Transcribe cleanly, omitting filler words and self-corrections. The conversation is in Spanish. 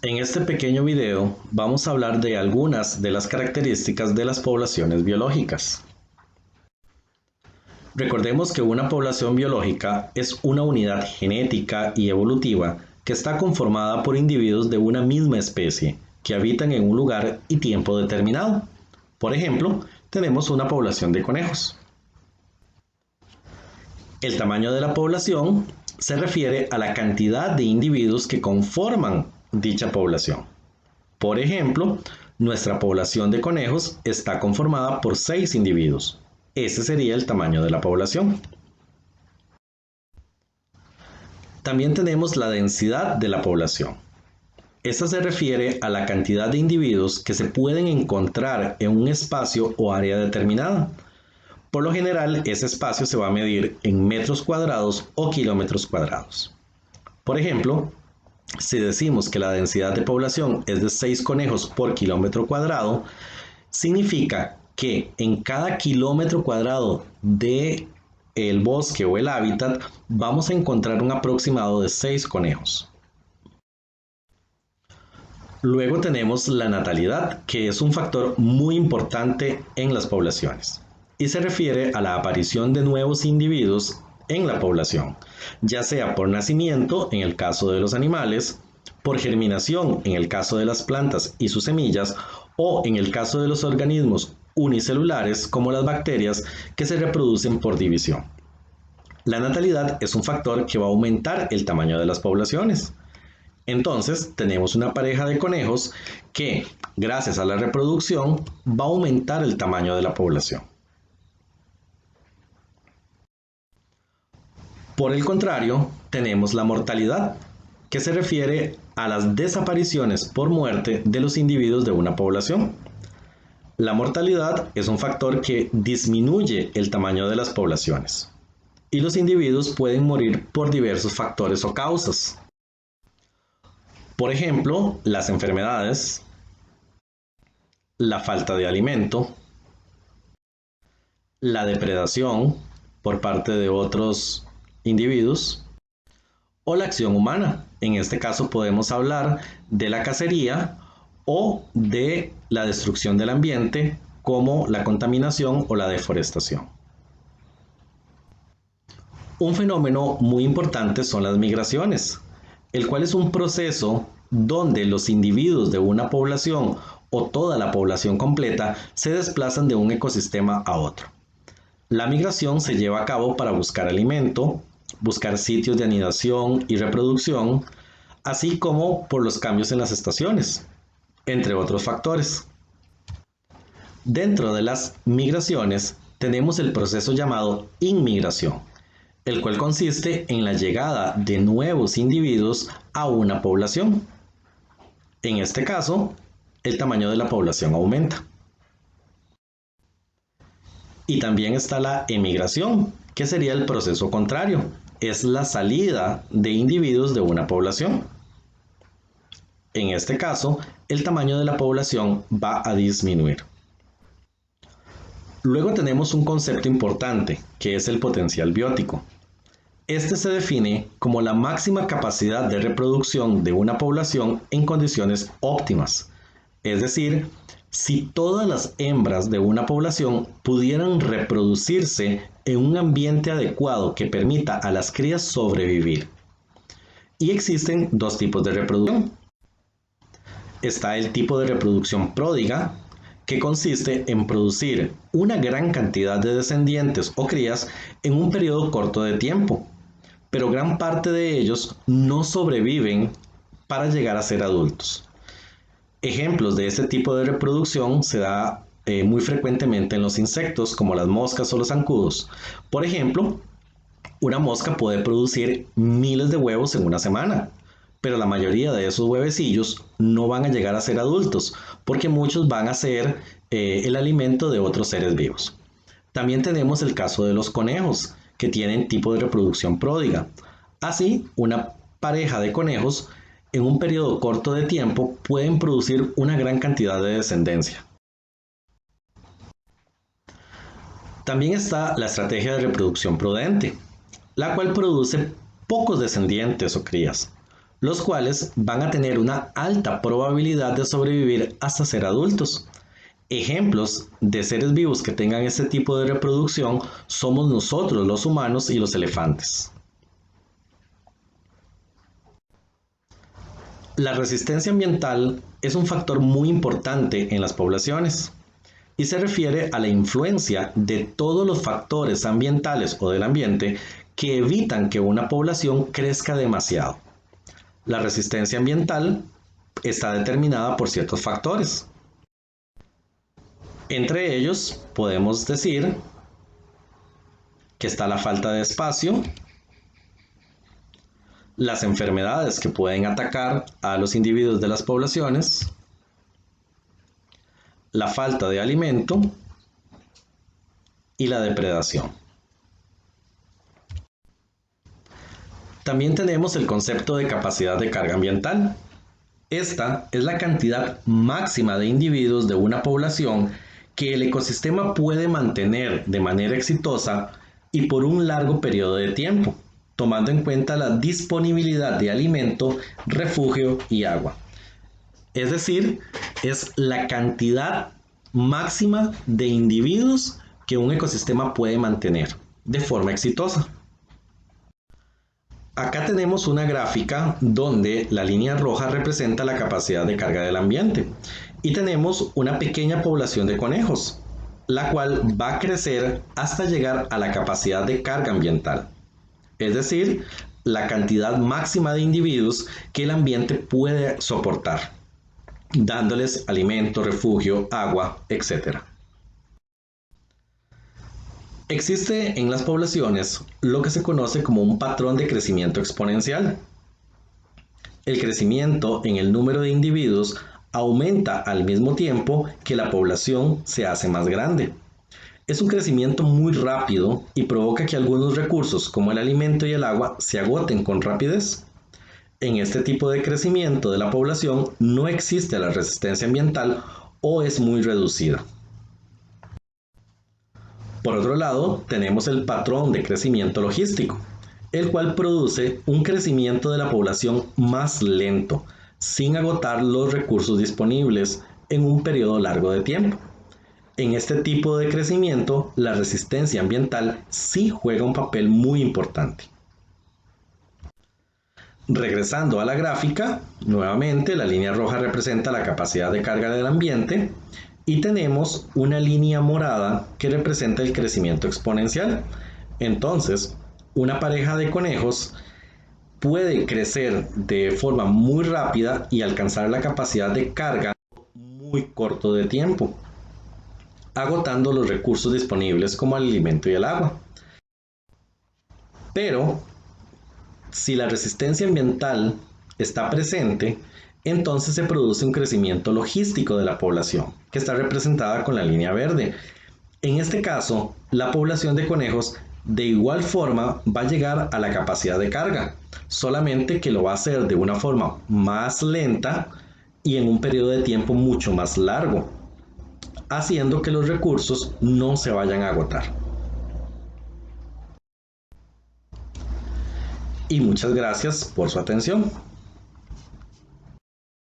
En este pequeño video vamos a hablar de algunas de las características de las poblaciones biológicas. Recordemos que una población biológica es una unidad genética y evolutiva que está conformada por individuos de una misma especie que habitan en un lugar y tiempo determinado. Por ejemplo, tenemos una población de conejos. El tamaño de la población se refiere a la cantidad de individuos que conforman dicha población. Por ejemplo, nuestra población de conejos está conformada por 6 individuos. Ese sería el tamaño de la población. También tenemos la densidad de la población. Esta se refiere a la cantidad de individuos que se pueden encontrar en un espacio o área determinada. Por lo general, ese espacio se va a medir en metros cuadrados o kilómetros cuadrados. Por ejemplo, si decimos que la densidad de población es de 6 conejos por kilómetro cuadrado, significa que en cada kilómetro cuadrado del bosque o el hábitat vamos a encontrar un aproximado de 6 conejos. Luego tenemos la natalidad, que es un factor muy importante en las poblaciones y se refiere a la aparición de nuevos individuos en la población, ya sea por nacimiento en el caso de los animales, por germinación en el caso de las plantas y sus semillas, o en el caso de los organismos unicelulares como las bacterias que se reproducen por división. La natalidad es un factor que va a aumentar el tamaño de las poblaciones. Entonces tenemos una pareja de conejos que, gracias a la reproducción, va a aumentar el tamaño de la población. Por el contrario, tenemos la mortalidad, que se refiere a las desapariciones por muerte de los individuos de una población. La mortalidad es un factor que disminuye el tamaño de las poblaciones y los individuos pueden morir por diversos factores o causas. Por ejemplo, las enfermedades, la falta de alimento, la depredación por parte de otros individuos o la acción humana. En este caso podemos hablar de la cacería o de la destrucción del ambiente como la contaminación o la deforestación. Un fenómeno muy importante son las migraciones, el cual es un proceso donde los individuos de una población o toda la población completa se desplazan de un ecosistema a otro. La migración se lleva a cabo para buscar alimento, buscar sitios de anidación y reproducción, así como por los cambios en las estaciones, entre otros factores. Dentro de las migraciones tenemos el proceso llamado inmigración, el cual consiste en la llegada de nuevos individuos a una población. En este caso, el tamaño de la población aumenta. Y también está la emigración, que sería el proceso contrario, es la salida de individuos de una población. En este caso, el tamaño de la población va a disminuir. Luego tenemos un concepto importante, que es el potencial biótico. Este se define como la máxima capacidad de reproducción de una población en condiciones óptimas, es decir, si todas las hembras de una población pudieran reproducirse en un ambiente adecuado que permita a las crías sobrevivir. Y existen dos tipos de reproducción. Está el tipo de reproducción pródiga, que consiste en producir una gran cantidad de descendientes o crías en un periodo corto de tiempo, pero gran parte de ellos no sobreviven para llegar a ser adultos. Ejemplos de este tipo de reproducción se da muy frecuentemente en los insectos como las moscas o los zancudos. Por ejemplo, una mosca puede producir miles de huevos en una semana, pero la mayoría de esos huevecillos no van a llegar a ser adultos porque muchos van a ser el alimento de otros seres vivos. También tenemos el caso de los conejos, que tienen tipo de reproducción pródiga. Así, una pareja de conejos en un periodo corto de tiempo pueden producir una gran cantidad de descendencia. También está la estrategia de reproducción prudente, la cual produce pocos descendientes o crías, los cuales van a tener una alta probabilidad de sobrevivir hasta ser adultos. Ejemplos de seres vivos que tengan este tipo de reproducción somos nosotros, los humanos y los elefantes. La resistencia ambiental es un factor muy importante en las poblaciones y se refiere a la influencia de todos los factores ambientales o del ambiente que evitan que una población crezca demasiado. La resistencia ambiental está determinada por ciertos factores. Entre ellos podemos decir que está la falta de espacio, las enfermedades que pueden atacar a los individuos de las poblaciones, la falta de alimento y la depredación. También tenemos el concepto de capacidad de carga ambiental. Esta es la cantidad máxima de individuos de una población que el ecosistema puede mantener de manera exitosa y por un largo periodo de tiempo, tomando en cuenta la disponibilidad de alimento, refugio y agua. Es decir, es la cantidad máxima de individuos que un ecosistema puede mantener de forma exitosa. Acá tenemos una gráfica donde la línea roja representa la capacidad de carga del ambiente y tenemos una pequeña población de conejos, la cual va a crecer hasta llegar a la capacidad de carga ambiental, es decir, la cantidad máxima de individuos que el ambiente puede soportar, dándoles alimento, refugio, agua, etc. Existe en las poblaciones lo que se conoce como un patrón de crecimiento exponencial. El crecimiento en el número de individuos aumenta al mismo tiempo que la población se hace más grande. Es un crecimiento muy rápido y provoca que algunos recursos como el alimento y el agua se agoten con rapidez. En este tipo de crecimiento de la población no existe la resistencia ambiental o es muy reducida. Por otro lado, tenemos el patrón de crecimiento logístico, el cual produce un crecimiento de la población más lento, sin agotar los recursos disponibles en un periodo largo de tiempo. En este tipo de crecimiento, la resistencia ambiental sí juega un papel muy importante. Regresando a la gráfica, nuevamente la línea roja representa la capacidad de carga del ambiente y tenemos una línea morada que representa el crecimiento exponencial. Entonces, una pareja de conejos puede crecer de forma muy rápida y alcanzar la capacidad de carga muy corto de tiempo, agotando los recursos disponibles como el alimento y el agua. Pero, si la resistencia ambiental está presente, entonces se produce un crecimiento logístico de la población, que está representada con la línea verde. En este caso, la población de conejos de igual forma va a llegar a la capacidad de carga, solamente que lo va a hacer de una forma más lenta y en un periodo de tiempo mucho más largo, haciendo que los recursos no se vayan a agotar. Y muchas gracias por su atención.